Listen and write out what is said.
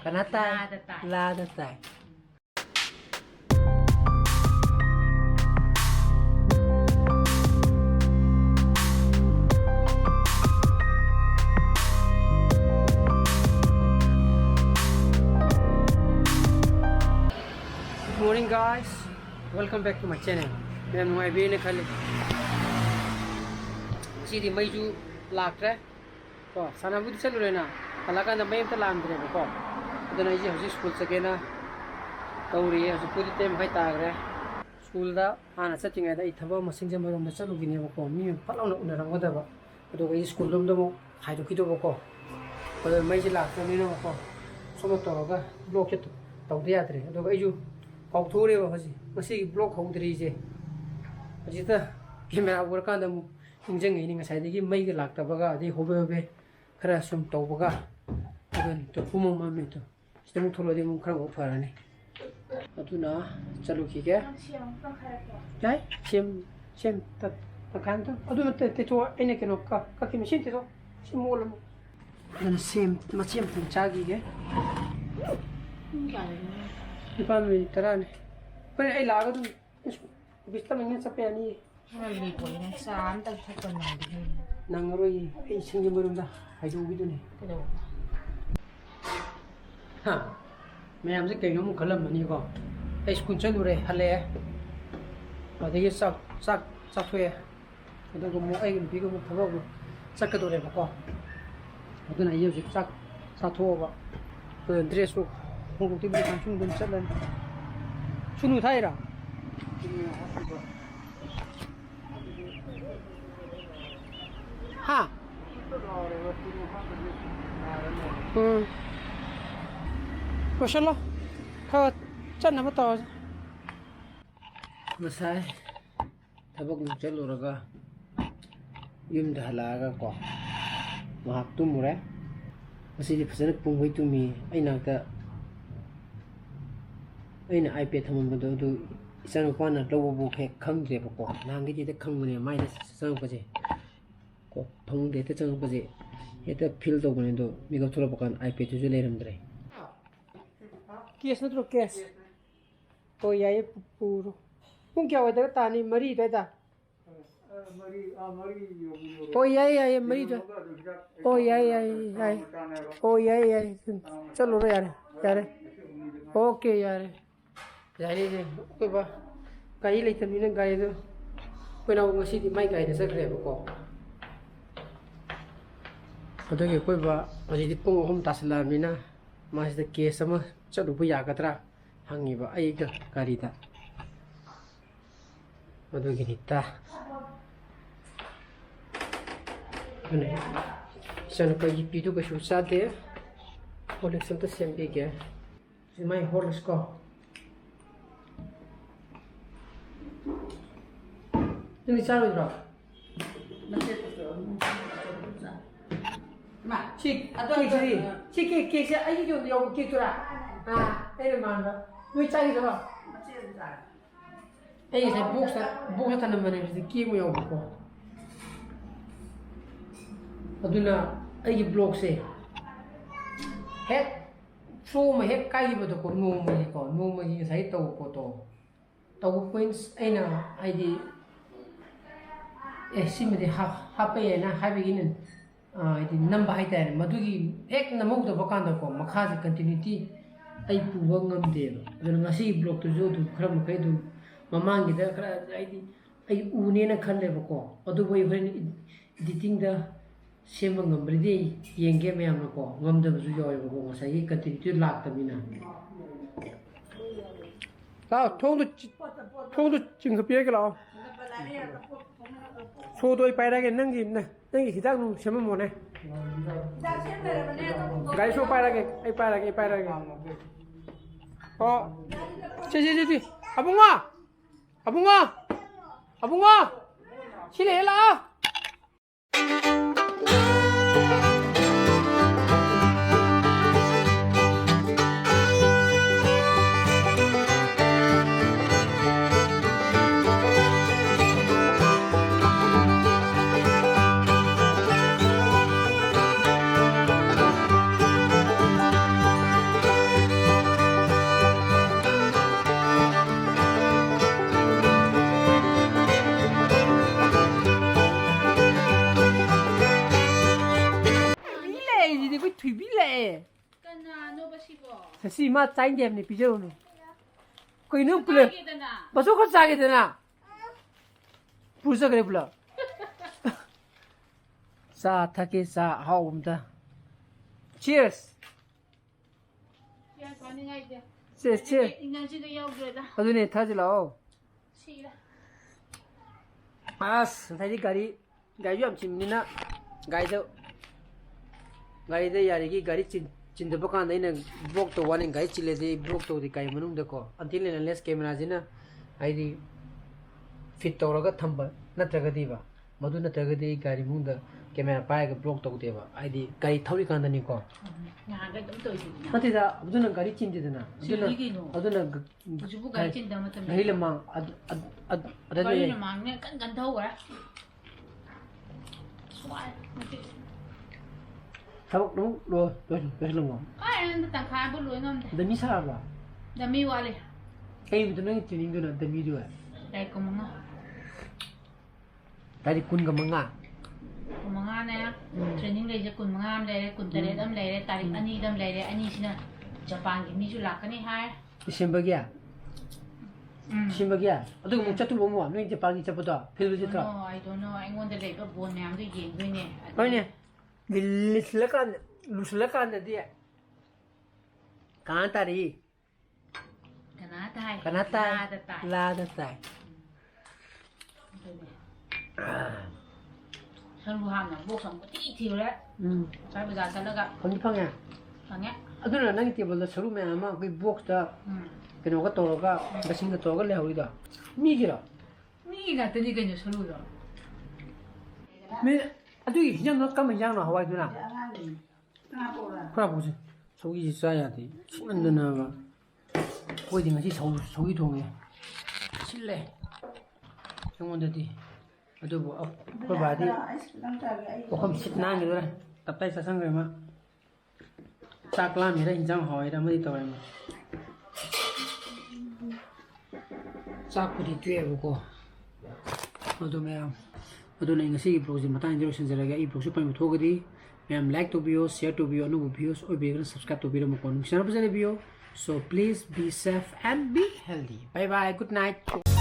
Kana tay. Lada tay. Good morning guys. Welcome back to my channel. I'm my baby khali. Sidi maiju lakre. Ko sana budi chalure na. Halakan da mayam ta lamdre ko. Adana ji hoji school sakena. Tauri hoji puri time hai tagre. School da ana chatinga da ithaba masing jam rom da chalu gine ko mi phalawna unarang oda ba. Ado ga school lom da mo hai do kido ko. Ko mai ji lakre ni no ko. Somo toroga block it tawdi yadre. Ado ga ju October was a block home trees. Camera work on them in a side, give make a lack of a the hover crash from Tobaga. Again to Pumo Mamito. Still to the moon crowd for any. Atuna, Chaluki. Jai, Shim that the canto. I do not take it to any kind of cooking machine. She more than same Machim from Chagi. The family Tarani. But I love it. Becoming a penny. Nangaroi, a single Murunda. I do with it. Ha! May am the king of Column and you go. A scunchalure, Hale. But they get software. I don't go more egg and bigger with Porogo. Sakadore. I don't use it. Satova. The dress room. Kung tiba kancung dan jalan, sunu thaira. Ha. Mashallah, kau cakap apa tahu? Masai, tabak nuncel uraga, dah laga ko. Mahak tu murah, masih di pasar punghui tu mi, ay nakta. Aina iPad thamambado du isang pana lobo he khangre ko nangi de khangmune mai de sang paje ko thong de te chang paje eta feel do bane do mi go thura bakan iPad ju leram dre kes na tro kes ko yaye puro kung kya wada tani mari da da oh yaye mari da oh yaye chalo re yare okay yare Jadi ni, apa? Kaya lagi tu minum kaya tu, kau nak ngasi di mai kaya tu segera buka. Ada ke kau apa? Masih di punggung tasla mina, masih di kes sama, cakap lupa ya katra, hangi ba, aye ke kari ta. Ada gini ta. Ini, sana kau jipi tu kau susah deh, boleh sentuh sembi ke, semai horus kau. Ini salah berapa? Cik, cik, ayo jom yang cik tu lah. Ini mana? Mui cari tu lah. Saya buka tanam mana ni? Kimu yang buka. Aduna, ayo blog se. Head, show me head kaya betul ko no me saya tahu ko to. Tahu points, aina ID. Simi de hape na habigin iti number hai tare madugi ek namok do bakanda ko makha continuity ai puwa ngamde adon ngasi block to jo du khram kai du mamang gi da khra ai une na khalle bako adu boi bren editing da sema ngamri de yenge me am ko ngamda bu jo yo ko ngasi continuity lak ta mina ta thong du ching khapie ga la Sodo ipara ke nangi kita nu siapa mau ne? Guys, so ipara ke. Oh, si. Abunga, sini lah. bile. Kana no ba sibo? Si ma chain dem ni pijero no. Koi no pule. Baso ko sa ge dana. Pusa gre pula. Sa thake sa haumda. Cheers. Ya ko ni ngai de. Cheers. Ingan ji ga yaw gre da. adune thajilao. Sira. As thai gari yam chimnina gai de yari gi gari chin de bakan dai na block to one gai chile de block to di kai manung de ko until less camera jina ai di fit to raga thamba natraga diba madu natraga di gari mung da camera pa ga block to deba ai di gari thauri kan dani ko Na ga dum to ji. mati da aduna gari chin de na aduna Buju ga chin da matam. gari lamang Gari na mang ne kan thau ra. Swai. sabak no lo ngom Ai an ta kha bu lu ngam de. da mi sa ba Da mi wale. kai bi nang training do na da mi do Dai ko mga. tadi kun ga manga Ko mga na training le je kun mga am le kun tare dam le tarik ani dam le ani sina Japan gi mi ju lakani hai. December December adu mu chatu bo mo no je pa gi chapada phil bi tra No, I don't know. I want to like a bone mam to yin doi ne. ai ne luslakan da dia kan tari Kanata. la da tai San lu ham na bok sam ti ti le. Sai ba za sa la ga. kon phang ya Sang ya. adu na nang table da saru me ama ko box da keno ga to ga basing da to ga le hori da mi gira Mi ga tani ga ni sa lu do. me adu yi yang no kam yang no hawai du na kra bo ji sogi sa ya de chiman da na ba ko di ngasi sogi dong ye chille 정원데 디 아주 뭐 바디 조금 식나 그래 답답해 사상 그러면 짝라미라 인장 허이라 뭐이 또 뭐. 짝부디 뒤에 보고 어두매요 어두는 이것이 브로지 마탄 인트로덕션 저라가 이 브로시 파이면 토거디 ma'am like तो video share तो video नो videos और बेगर subscribe तो video में कौन channel पर video so please be safe and be healthy bye bye good night